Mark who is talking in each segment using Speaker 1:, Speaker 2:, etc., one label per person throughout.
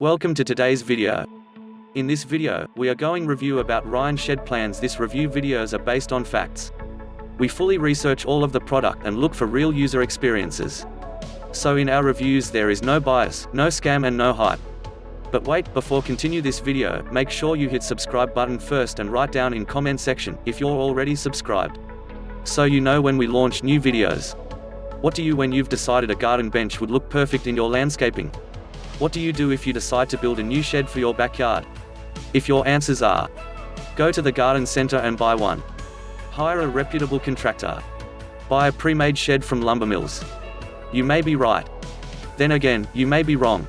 Speaker 1: Welcome to today's video. In this video, we are going review about Ryan ShedPlans. This review videos are based on facts. We fully research all of the product and look for real user experiences. So in our reviews there is no bias, no scam and no hype. But wait, before continue this video, make sure you hit subscribe button first and write down in comment section if you're already subscribed. So you know when we launch new videos. What do you when you've decided a garden bench would look perfect in your landscaping? What do you do if you decide to build a new shed for your backyard? If your answers are, go to the garden center and buy one. Hire a reputable contractor. Buy a pre-made shed from lumber mills. You may be right. Then again, you may be wrong.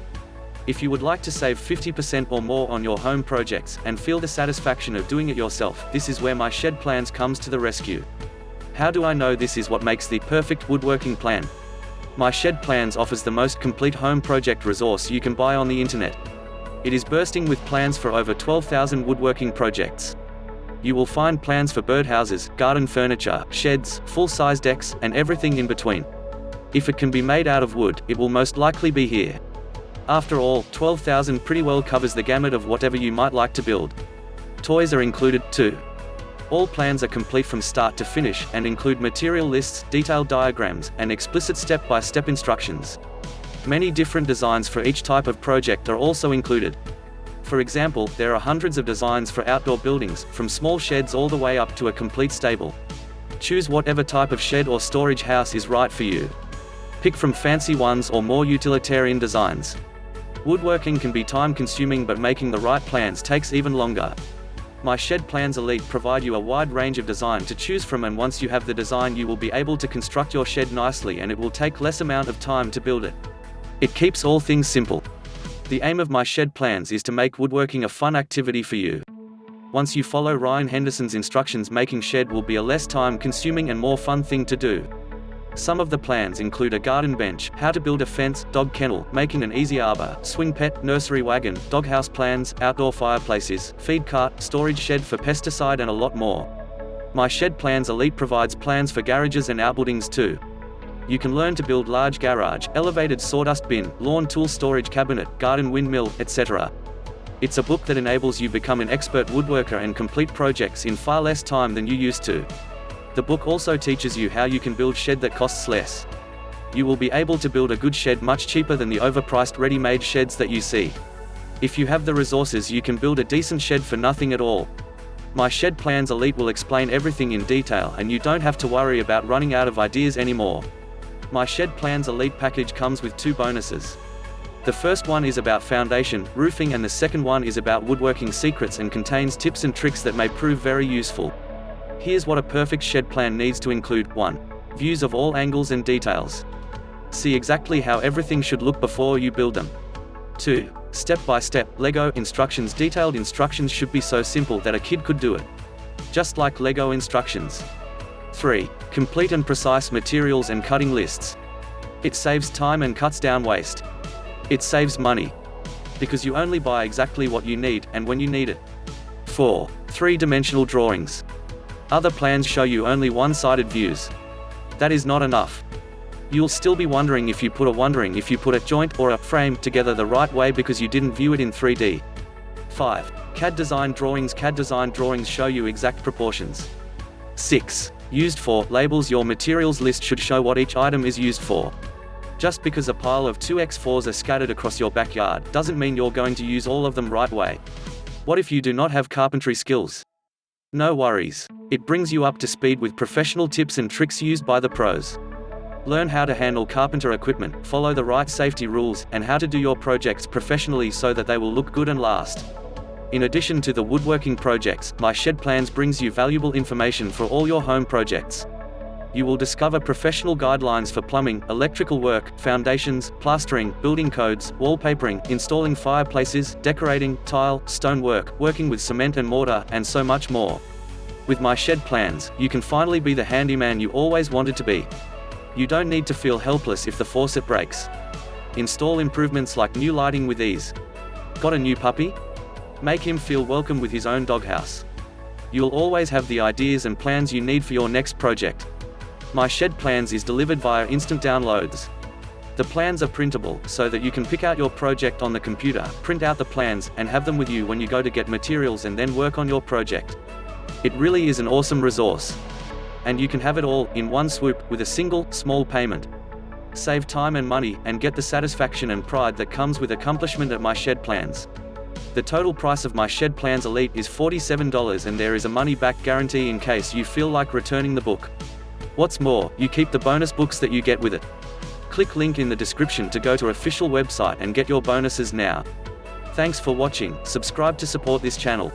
Speaker 1: If you would like to save 50% or more on your home projects, and feel the satisfaction of doing it yourself, this is where MyShedPlans comes to the rescue. How do I know this is what makes the perfect woodworking plan? MyShedPlans offers the most complete home project resource you can buy on the internet. It is bursting with plans for over 12,000 woodworking projects. You will find plans for birdhouses, garden furniture, sheds, full-size decks, and everything in between. If it can be made out of wood, it will most likely be here. After all, 12,000 pretty well covers the gamut of whatever you might like to build. Toys are included, too. All plans are complete from start to finish, and include material lists, detailed diagrams, and explicit step-by-step instructions. Many different designs for each type of project are also included. For example, there are hundreds of designs for outdoor buildings, from small sheds all the way up to a complete stable. Choose whatever type of shed or storage house is right for you. Pick from fancy ones or more utilitarian designs. Woodworking can be time-consuming, but making the right plans takes even longer. MyShedPlans Elite provide you a wide range of design to choose from, and once you have the design you will be able to construct your shed nicely, and it will take less amount of time to build it. It keeps all things simple. The aim of MyShedPlans is to make woodworking a fun activity for you. Once you follow Ryan Henderson's instructions, making shed will be a less time-consuming and more fun thing to do. Some of the plans include a garden bench, how to build a fence, dog kennel, making an easy arbor, swing pet, nursery wagon, doghouse plans, outdoor fireplaces, feed cart, storage shed for pesticide, and a lot more. MyShedPlans Elite provides plans for garages and outbuildings too. You can learn to build large garage, elevated sawdust bin, lawn tool storage cabinet, garden windmill, etc. It's a book that enables you become an expert woodworker and complete projects in far less time than you used to. The book also teaches you how you can build shed that costs less. You will be able to build a good shed much cheaper than the overpriced ready-made sheds that you see. If you have the resources, you can build a decent shed for nothing at all. MyShedPlans Elite will explain everything in detail, and you don't have to worry about running out of ideas anymore. MyShedPlans Elite package comes with 2 bonuses. The first one is about foundation, roofing, and the second one is about woodworking secrets and contains tips and tricks that may prove very useful. Here's what a perfect shed plan needs to include. 1. Views of all angles and details. See exactly how everything should look before you build them. 2. Step-by-step, Lego instructions. Detailed instructions should be so simple that a kid could do it. Just like Lego instructions. 3. Complete and precise materials and cutting lists. It saves time and cuts down waste. It saves money, because you only buy exactly what you need, and when you need it. 4. 3-dimensional drawings. Other plans show you only one-sided views. That is not enough. You'll still be wondering if you put a joint or a frame together the right way because you didn't view it in 3D. 5. CAD design drawings. CAD design drawings show you exact proportions. 6. Used for labels. Your materials list should show what each item is used for. Just because a pile of 2x4s are scattered across your backyard doesn't mean you're going to use all of them right way. What if you do not have carpentry skills? No worries. It brings you up to speed with professional tips and tricks used by the pros. Learn how to handle carpenter equipment, follow the right safety rules, and how to do your projects professionally so that they will look good and last. In addition to the woodworking projects, MyShedPlans brings you valuable information for all your home projects. You will discover professional guidelines for plumbing, electrical work, foundations, plastering, building codes, wallpapering, installing fireplaces, decorating, tile, stonework, working with cement and mortar, and so much more. With MyShedPlans, you can finally be the handyman you always wanted to be. You don't need to feel helpless if the faucet breaks. Install improvements like new lighting with ease. Got a new puppy? Make him feel welcome with his own doghouse. You'll always have the ideas and plans you need for your next project. MyShedPlans is delivered via instant downloads. The plans are printable, so that you can pick out your project on the computer, print out the plans, and have them with you when you go to get materials and then work on your project. It really is an awesome resource. And you can have it all, in one swoop, with a single, small payment. Save time and money, and get the satisfaction and pride that comes with accomplishment at MyShedPlans. The total price of MyShedPlans Elite is $47, and there is a money-back guarantee in case you feel like returning the book. What's more, you keep the bonus books that you get with it. Click link in the description to go to official website and get your bonuses now. Thanks for watching, subscribe to support this channel.